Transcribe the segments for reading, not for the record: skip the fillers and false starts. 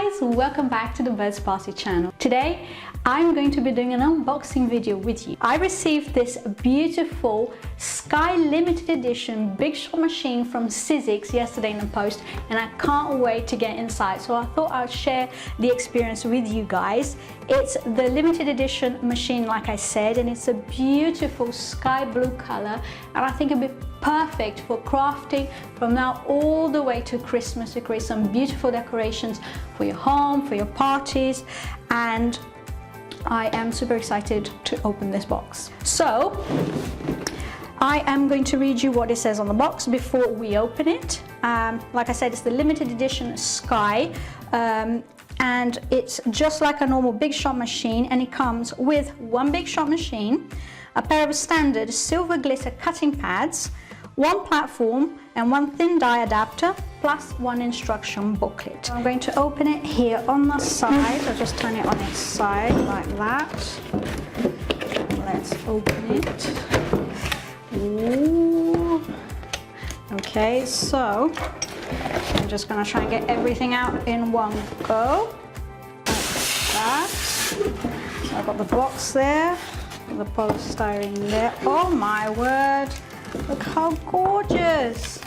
guys, welcome back to the Birds Party channel. Today I'm going to be doing an unboxing video with you. I received this beautiful Sky limited edition Big Shot machine from Sizzix yesterday in the post, and I can't wait to get inside, so I thought I'd share the experience with you guys. It's the limited edition machine, like I said, and it's a beautiful sky blue color, and I think it'd be perfect for crafting from now all the way to Christmas to create some beautiful decorations for your home, for your parties, and I am super excited to open this box. So I am going to read you what it says on the box before we open it. Like I said, it's the limited edition Sky, and it's just like a normal Big Shot machine, and it comes with one Big Shot machine, a pair of standard silver glitter cutting pads, one platform and one thin die adapter, plus one instruction booklet. I'm going to open it here on the side. I'll just turn it on its side like that. Let's open it. Ooh. Okay, so I'm just gonna try and get everything out in one go, like that. So I've got the box there, the polystyrene there. Oh my word, look how gorgeous.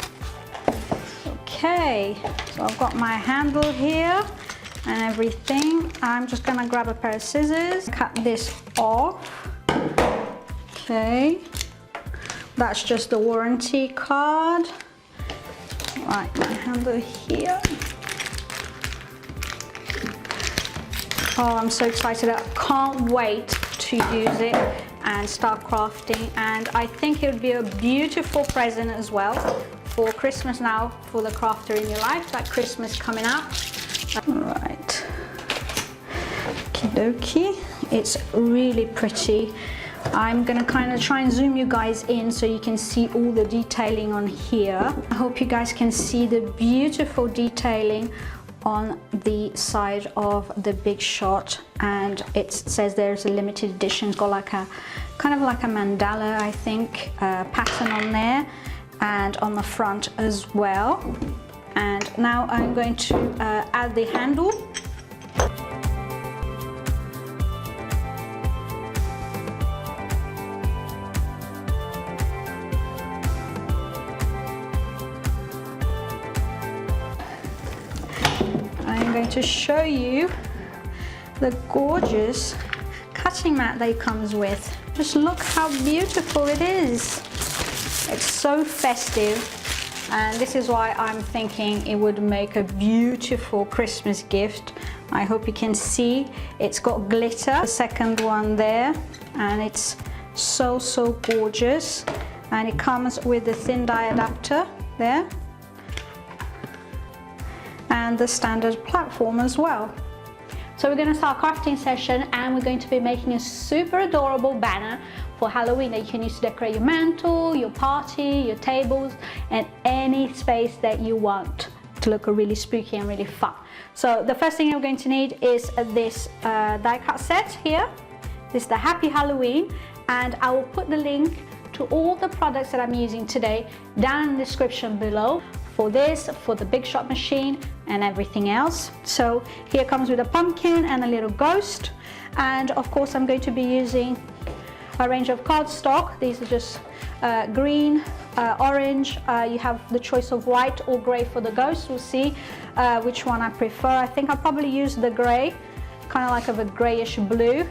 Okay, so I've got my handle here and everything. I'm just gonna grab a pair of scissors, cut this off. Okay, that's just the warranty card. Right, my handle here. Oh, I'm so excited. I can't wait to use it and start crafting, and I think it would be a beautiful present as well for Christmas now, for the crafter in your life, like Christmas coming up. Right, okie dokie, it's really pretty. I'm gonna kind of try and zoom you guys in so you can see all the detailing on here. I hope you guys can see the beautiful detailing on the side of the Big Shot, and it says there's a limited edition. It's got like a kind of like a mandala, I think, pattern on there, and on the front as well. And now I'm going to add the handle. I'm going to show you the gorgeous cutting mat that it comes with. Just look how beautiful it is. It's so festive, and this is why I'm thinking it would make a beautiful Christmas gift. I hope you can see it's got glitter, the second one there, and it's so gorgeous. And it comes with the thin die adapter there, and the standard platform as well. So we're going to start our crafting session, and we're going to be making a super adorable banner for Halloween that you can use to decorate your mantle, your party, your tables, and any space that you want to look really spooky and really fun. So the first thing I'm going to need is this die cut set here. This is the Happy Halloween, and I will put the link to all the products that I'm using today down in the description below, for this, for the Big Shot machine, and everything else. So here comes with a pumpkin and a little ghost, and of course I'm going to be using a range of cardstock. These are just green, orange. You have the choice of white or grey for the ghost. We'll see which one I prefer. I think I'll probably use the grey, kind of like of a greyish blue,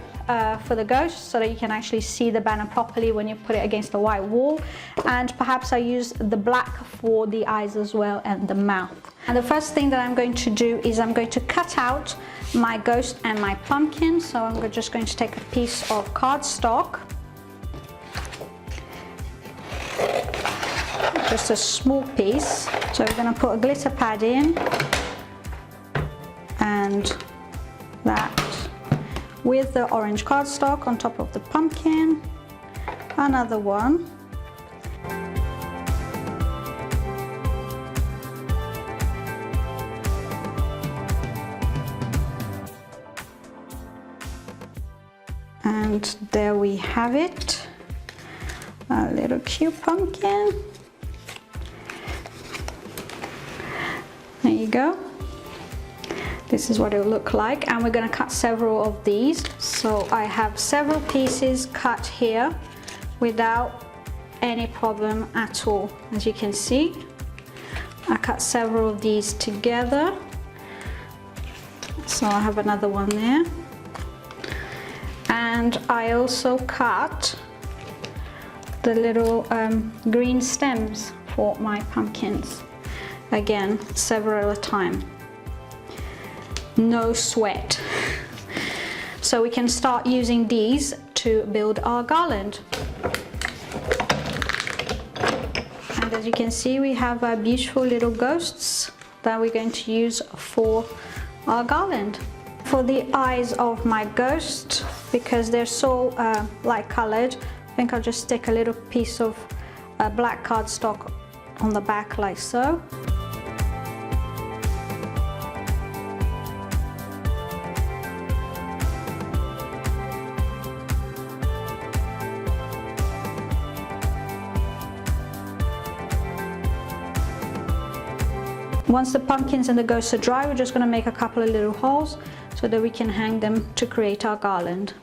for the ghost, so that you can actually see the banner properly when you put it against the white wall. And perhaps I use the black for the eyes as well, and the mouth. And the first thing that I'm going to do is I'm going to cut out my ghost and my pumpkin. So I'm just going to take a piece of cardstock, just a small piece. So we're going to put a glitter pad in, and that with the orange cardstock on top of the pumpkin, another one, and there we have it, a little cute pumpkin. There you go. This is what it will look like, and we're going to cut several of these. So I have several pieces cut here without any problem at all. As you can see, I cut several of these together. So I have another one there. And I also cut the little green stems for my pumpkins. Again, several at a time. No sweat. So we can start using these to build our garland. And as you can see, we have our beautiful little ghosts that we're going to use for our garland. For the eyes of my ghost, because they're so light colored, I think I'll just stick a little piece of black cardstock on the back like so. Once the pumpkins and the ghosts are dry, we're just going to make a couple of little holes so that we can hang them to create our garland.